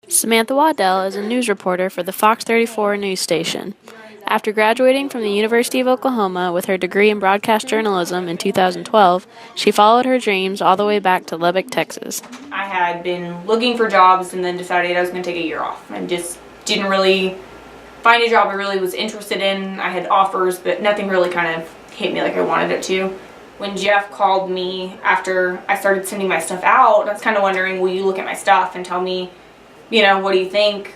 Samantha Waddell is a news reporter for the Fox 34 news station. After graduating from the University of Oklahoma with her degree in broadcast journalism in 2012, she followed her dreams all the way back to Lubbock, Texas. I had been looking for jobs and then decided I was going to take a year off and just didn't really find a job I really was interested in. I had offers, but nothing really kind of hit me like I wanted it to. When Jeff called me after I started sending my stuff out, I was kind of wondering, will you look at my stuff and tell me, what do you think?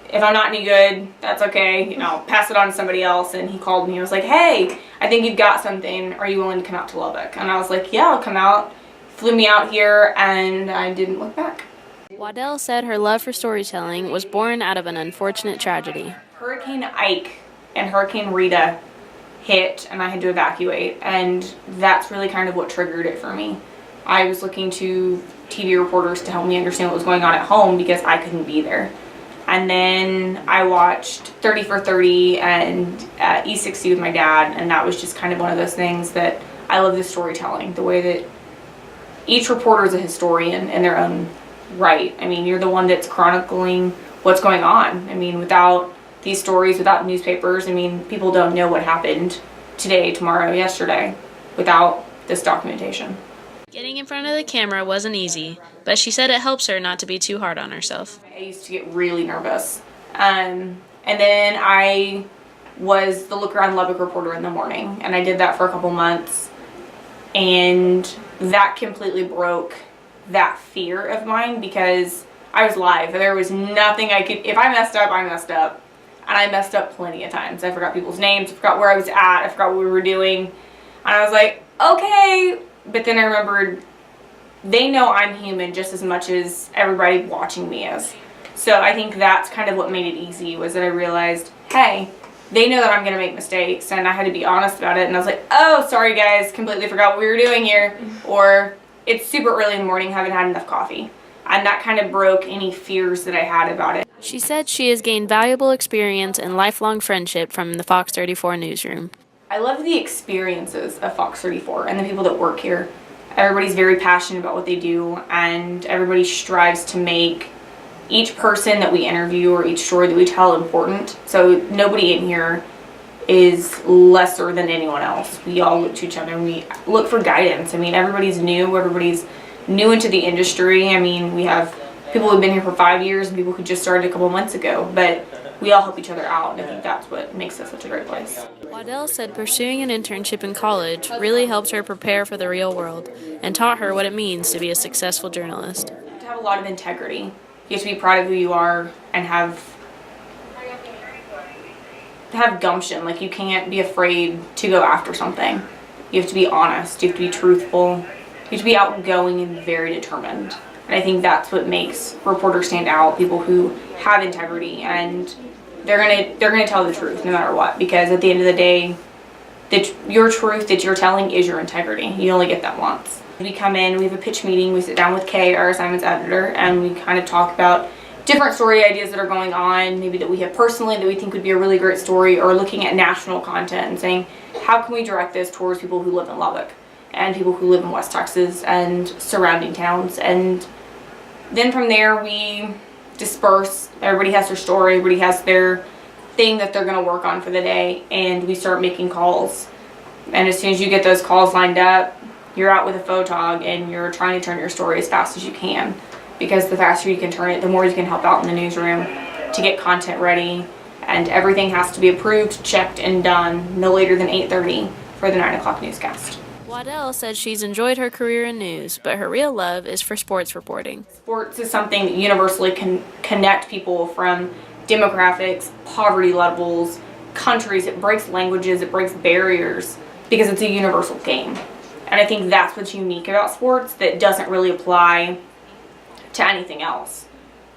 If I'm not any good, that's okay. Pass it on to somebody else. And he called me and was like, hey, I think you've got something. Are you willing to come out to Lubbock? And I was like, yeah, I'll come out. Flew me out here and I didn't look back. Waddell said her love for storytelling was born out of an unfortunate tragedy. Hurricane Ike and Hurricane Rita hit and I had to evacuate, and that's really kind of what triggered it for me. I was looking to TV reporters to help me understand what was going on at home because I couldn't be there. And then I watched 30 for 30 and E60 with my dad, and that was just kind of one of those things that I love the storytelling, the way that each reporter is a historian in their own right. I mean, you're the one that's chronicling what's going on. I mean, without these stories, without newspapers, people don't know what happened today, tomorrow, yesterday without this documentation. Getting in front of the camera wasn't easy, but she said it helps her not to be too hard on herself. I used to get really nervous. And then I was the Look Around Lubbock reporter in the morning, and I did that for a couple months. And that completely broke that fear of mine because I was live. There was nothing I could, if I messed up, I messed up. And I messed up plenty of times. I forgot people's names, I forgot where I was at, I forgot what we were doing. And I was like, okay. But then I remembered, they know I'm human just as much as everybody watching me is. So I think that's kind of what made it easy, was that I realized, hey, they know that I'm gonna make mistakes, and I had to be honest about it. And I was like, oh, sorry guys, completely forgot what we were doing here. Or it's super early in the morning, haven't had enough coffee. And that kind of broke any fears that I had about it. She said she has gained valuable experience and lifelong friendship from the Fox 34 newsroom. I love the experiences of Fox 34 and the people that work here. Everybody's very passionate about what they do, and everybody strives to make each person that we interview or each story that we tell important. So nobody in here is lesser than anyone else. We all look to each other and we look for guidance. Everybody's new into the industry. We have people who've been here for 5 years and people who just started a couple months ago, but we all help each other out, and I think that's what makes us such a great place. Waddell said pursuing an internship in college really helped her prepare for the real world and taught her what it means to be a successful journalist. You have to have a lot of integrity. You have to be proud of who you are and have gumption. Like, you can't be afraid to go after something. You have to be honest, you have to be truthful, you have to be outgoing and very determined. And I think that's what makes reporters stand out, people who have integrity, and they're gonna tell the truth no matter what, because at the end of the day, your truth that you're telling is your integrity. You only get that once. We come in, we have a pitch meeting, we sit down with Kay, our assignments editor, and we kind of talk about different story ideas that are going on, maybe that we have personally that we think would be a really great story, or looking at national content and saying, how can we direct this towards people who live in Lubbock and people who live in West Texas and surrounding towns. And then from there we disperse. Everybody has their story, everybody has their thing that they're going to work on for the day, and we start making calls. And as soon as you get those calls lined up, you're out with a photog and you're trying to turn your story as fast as you can, because the faster you can turn it, the more you can help out in the newsroom to get content ready, and everything has to be approved, checked, and done no later than 8:30 for the 9 o'clock newscast. Waddell said she's enjoyed her career in news, but her real love is for sports reporting. Sports is something that universally can connect people from demographics, poverty levels, countries. It breaks languages, it breaks barriers, because it's a universal game. And I think that's what's unique about sports that doesn't really apply to anything else.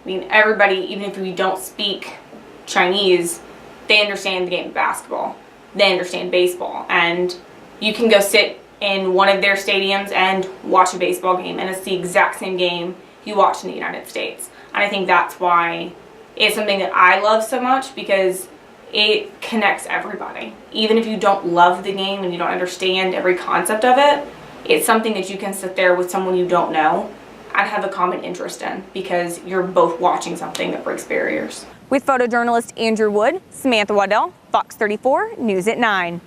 Everybody, even if we don't speak Chinese, they understand the game of basketball. They understand baseball. And you can go sit in one of their stadiums and watch a baseball game, and it's the exact same game you watch in the United States. And I think that's why it's something that I love so much, because it connects everybody. Even if you don't love the game and you don't understand every concept of it, it's something that you can sit there with someone you don't know I'd have a common interest in, because you're both watching something that breaks barriers. With photojournalist Andrew Wood, Samantha Waddell, Fox 34 News at 9.